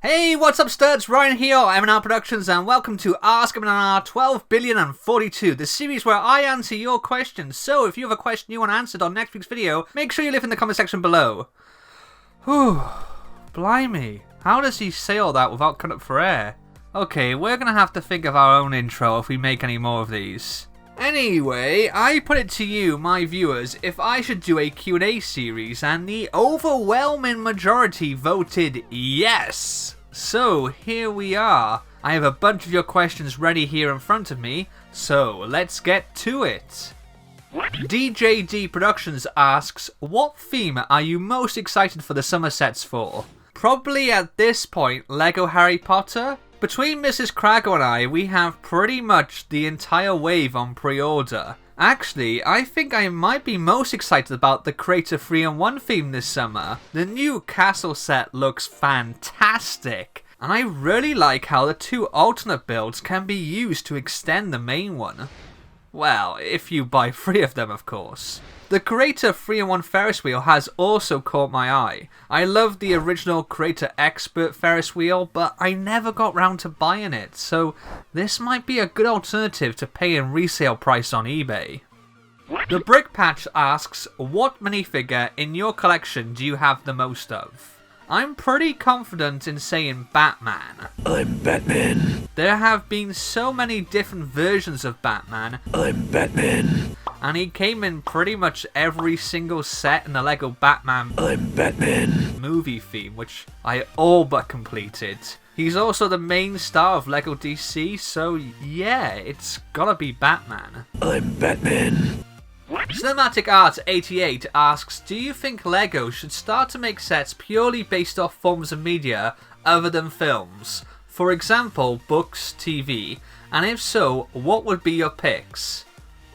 Hey, what's up studs? Ryan here, M&R Productions, and welcome to Ask M&R 12,042,000,042, the series where I answer your questions. So if you have a question you want answered on next week's video, make sure you leave in the comment section below. Whew, blimey, how does he say all that without cutting up for air? Okay, we're gonna have to think of our own intro if we make any more of these. Anyway, I put it to you, my viewers, if I should do a Q&A series, and the overwhelming majority voted yes. So, here we are. I have a bunch of your questions ready here in front of me, so let's get to it. DJD Productions asks, what theme are you most excited for the summer sets for? Probably at this point, Lego Harry Potter. Between Mrs. Kragle and I, we have pretty much the entire wave on pre-order. Actually, I think I might be most excited about the Creator 3-in-1 theme this summer. The new castle set looks fantastic, and I really like how the two alternate builds can be used to extend the main one. Well, if you buy 3 of them, of course. The Creator 3-in-1 Ferris wheel has also caught my eye. I love the original Creator Expert Ferris wheel, but I never got round to buying it, so this might be a good alternative to paying resale price on eBay. The Brick Patch asks, what minifigure in your collection do you have the most of? I'm pretty confident in saying Batman. I'm Batman. There have been so many different versions of Batman. I'm Batman. And he came in pretty much every single set in the Lego Batman I'm Batman movie theme, which I all but completed. He's also the main star of Lego DC, so yeah, it's gotta be Batman. I'm Batman. Cinematic Art 88 asks, do you think Lego should start to make sets purely based off forms of media other than films? For example, books, TV, and if so, what would be your picks?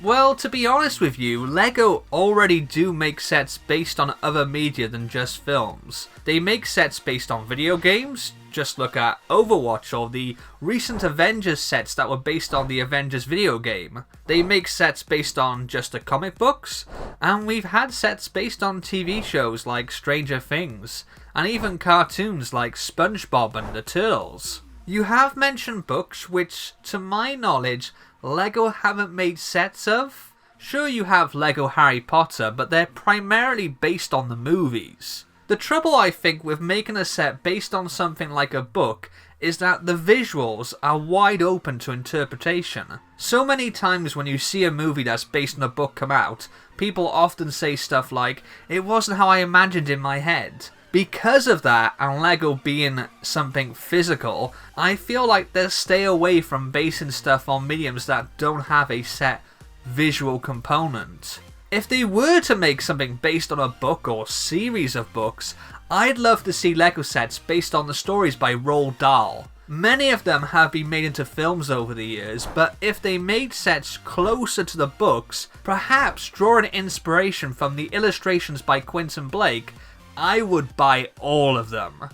Well, to be honest with you, Lego already do make sets based on other media than just films. They make sets based on video games, just look at Overwatch or the recent Avengers sets that were based on the Avengers video game. They make sets based on just the comic books, and we've had sets based on TV shows like Stranger Things, and even cartoons like SpongeBob and the Turtles. You have mentioned books, which, to my knowledge, Lego haven't made sets of. Sure, you have Lego Harry Potter, but they're primarily based on the movies. The trouble I think with making a set based on something like a book is that the visuals are wide open to interpretation. So many times when you see a movie that's based on a book come out, people often say stuff like, it wasn't how I imagined in my head. Because of that, and Lego being something physical, I feel like they'll stay away from basing stuff on mediums that don't have a set visual component. If they were to make something based on a book or series of books, I'd love to see Lego sets based on the stories by Roald Dahl. Many of them have been made into films over the years, but if they made sets closer to the books, perhaps drawing inspiration from the illustrations by Quentin Blake, I would buy all of them.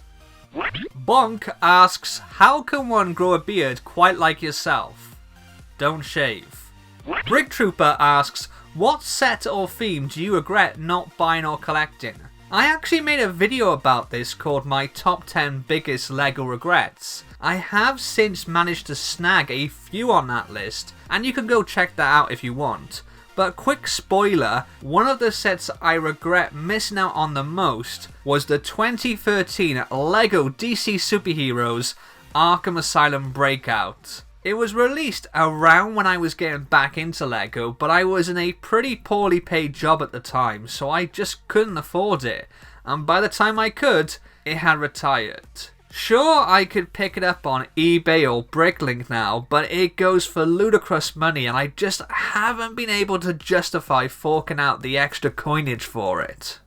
Bonk asks, how can one grow a beard quite like yourself? Don't shave. Brick Trooper asks, what set or theme do you regret not buying or collecting? I actually made a video about this called my top 10 biggest Lego regrets. I have since managed to snag a few on that list, and you can go check that out if you want. But quick spoiler, one of the sets I regret missing out on the most was the 2013 Lego DC Superheroes Arkham Asylum Breakout. It was released around when I was getting back into Lego, but I was in a pretty poorly paid job at the time, so I just couldn't afford it. And by the time I could, it had retired. Sure, I could pick it up on eBay or Bricklink now, but it goes for ludicrous money and I just haven't been able to justify forking out the extra coinage for it.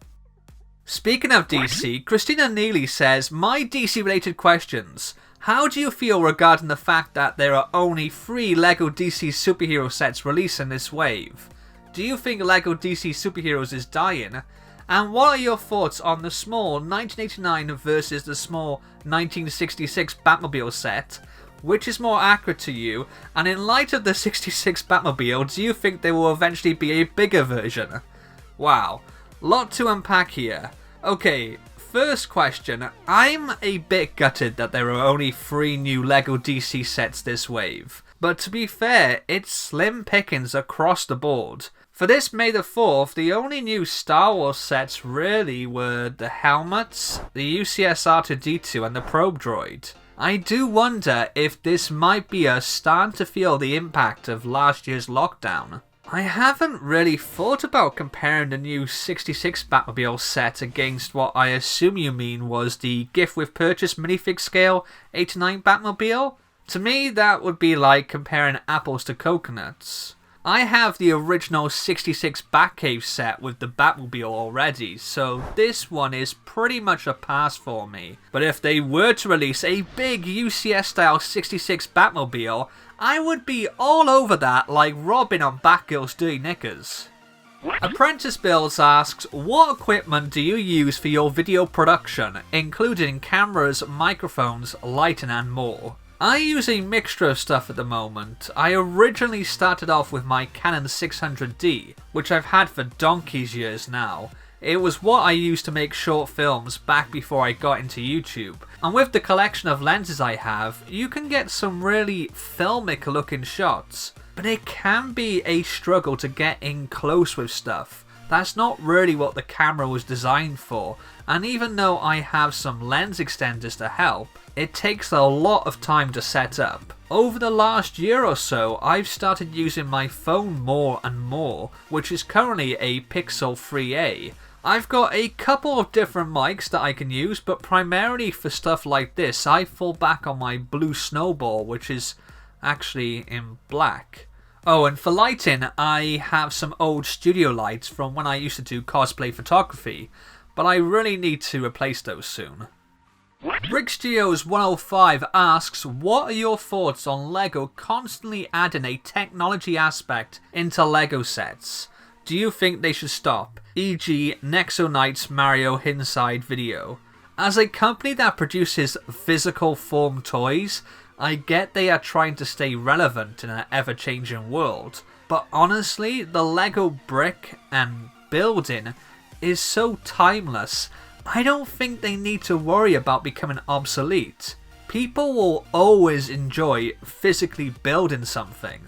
Speaking of DC, Christina Neely says, my DC related questions. How do you feel regarding the fact that there are only 3 Lego DC superhero sets released in this wave? Do you think Lego DC Superheroes is dying? And what are your thoughts on the small 1989 versus the small 1966 Batmobile set? Which is more accurate to you? And in light of the 66 Batmobile, do you think there will eventually be a bigger version? Wow, lot to unpack here. Okay, first question, I'm a bit gutted that there are only 3 new LEGO DC sets this wave. But to be fair, it's slim pickings across the board. For this May the 4th, the only new Star Wars sets really were the helmets, the UCS R2-D2 and the probe droid. I do wonder if this might be us starting to feel the impact of last year's lockdown. I haven't really thought about comparing the new 66 Batmobile set against what I assume you mean was the gift with purchase minifig scale 89 Batmobile. To me, that would be like comparing apples to coconuts. I have the original 66 Batcave set with the Batmobile already, so this one is pretty much a pass for me. But if they were to release a big UCS style 66 Batmobile, I would be all over that like Robin on Batgirl's Dirty Knickers. Apprentice Builds asks, what equipment do you use for your video production, including cameras, microphones, lighting and more? I use a mixture of stuff at the moment. I originally started off with my Canon 600D, which I've had for donkey's years now. It was what I used to make short films back before I got into YouTube. And with the collection of lenses I have, you can get some really filmic looking shots. But it can be a struggle to get in close with stuff. That's not really what the camera was designed for. And even though I have some lens extenders to help, it takes a lot of time to set up. Over the last year or so, I've started using my phone more and more, which is currently a Pixel 3a. I've got a couple of different mics that I can use, but primarily for stuff like this, I fall back on my blue Snowball, which is actually in black. Oh, and for lighting, I have some old studio lights from when I used to do cosplay photography, but I really need to replace those soon. Brick Studios 105 asks, what are your thoughts on LEGO constantly adding a technology aspect into LEGO sets? Do you think they should stop? E.g. Nexo Knight's Mario Inside video. As a company that produces physical form toys, I get they are trying to stay relevant in an ever-changing world, but honestly, the LEGO brick and building is so timeless. I don't think they need to worry about becoming obsolete. People will always enjoy physically building something.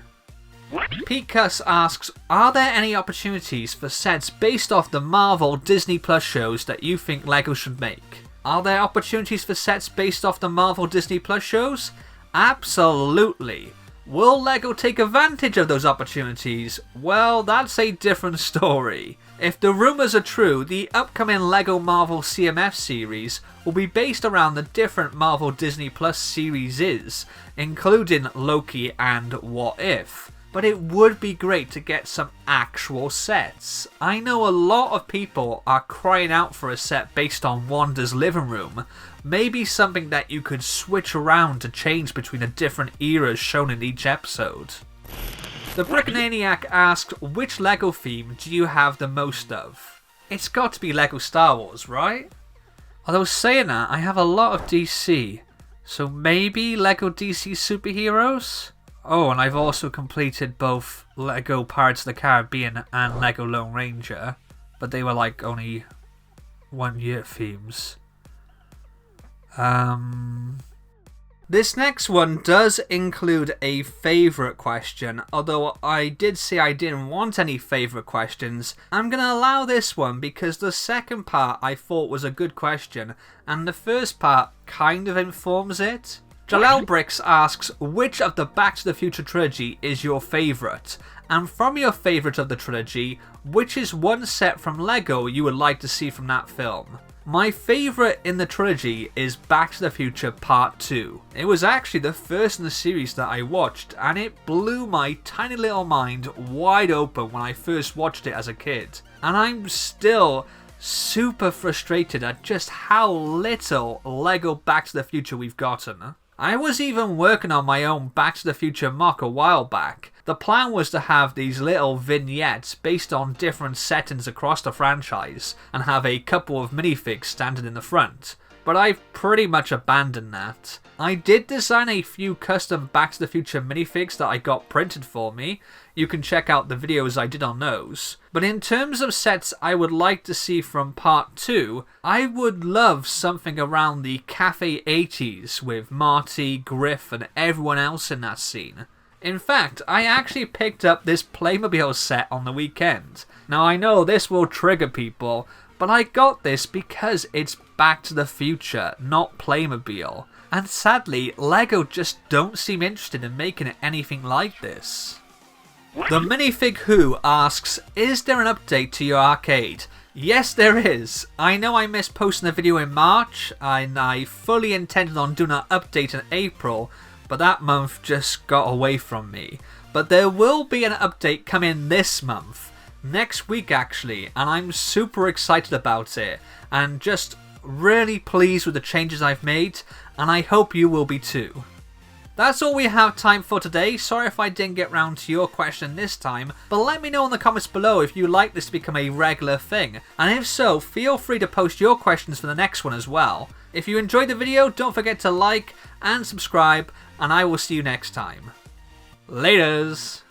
Pete Cuss asks, are there any opportunities for sets based off the Marvel Disney Plus shows that you think LEGO should make? Are there opportunities for sets based off the Marvel Disney Plus shows? Absolutely. Will LEGO take advantage of those opportunities? Well, that's a different story. If the rumours are true, the upcoming LEGO Marvel CMF series will be based around the different Marvel Disney Plus series, including Loki and What If. But it would be great to get some actual sets. I know a lot of people are crying out for a set based on Wanda's living room. Maybe something that you could switch around to change between the different eras shown in each episode. The Brickmaniac asks, which LEGO theme do you have the most of? It's got to be LEGO Star Wars, right? Although saying that, I have a lot of DC. So maybe LEGO DC Superheroes? Oh, and I've also completed both LEGO Pirates of the Caribbean and LEGO Lone Ranger. But they were like only 1 year themes. This next one does include a favourite question, although I did say I didn't want any favourite questions. I'm going to allow this one because the second part I thought was a good question, and the first part kind of informs it. Jalel Bricks asks, which of the Back to the Future trilogy is your favourite? And from your favourite of the trilogy, which is one set from LEGO you would like to see from that film? My favourite in the trilogy is Back to the Future Part 2. It was actually the first in the series that I watched, and it blew my tiny little mind wide open when I first watched it as a kid. And I'm still super frustrated at just how little LEGO Back to the Future we've gotten. I was even working on my own Back to the Future mock a while back. The plan was to have these little vignettes based on different settings across the franchise and have a couple of minifigs standing in the front. but I've pretty much abandoned that. I did design a few custom Back to the Future minifigs that I got printed for me. You can check out the videos I did on those. But in terms of sets I would like to see from part 2, I would love something around the Cafe 80s with Marty, Griff and everyone else in that scene. In fact, I actually picked up this Playmobil set on the weekend. Now I know this will trigger people, but I got this because it's Back to the Future, not Playmobil. And sadly, LEGO just don't seem interested in making anything like this. The Minifig Who asks, is there an update to your arcade? Yes, there is. I know I missed posting a video in March, and I fully intended on doing an update in April, but that month just got away from me. But there will be an update coming this month. Next week actually, and I'm super excited about it and just really pleased with the changes I've made, and I hope you will be too. That's all we have time for today. Sorry if I didn't get round to your question this time, but let me know in the comments below if you'd like this to become a regular thing, and if so, feel free to post your questions for the next one as well. If you enjoyed the video, don't forget to like and subscribe, and I will see you next time. Laters!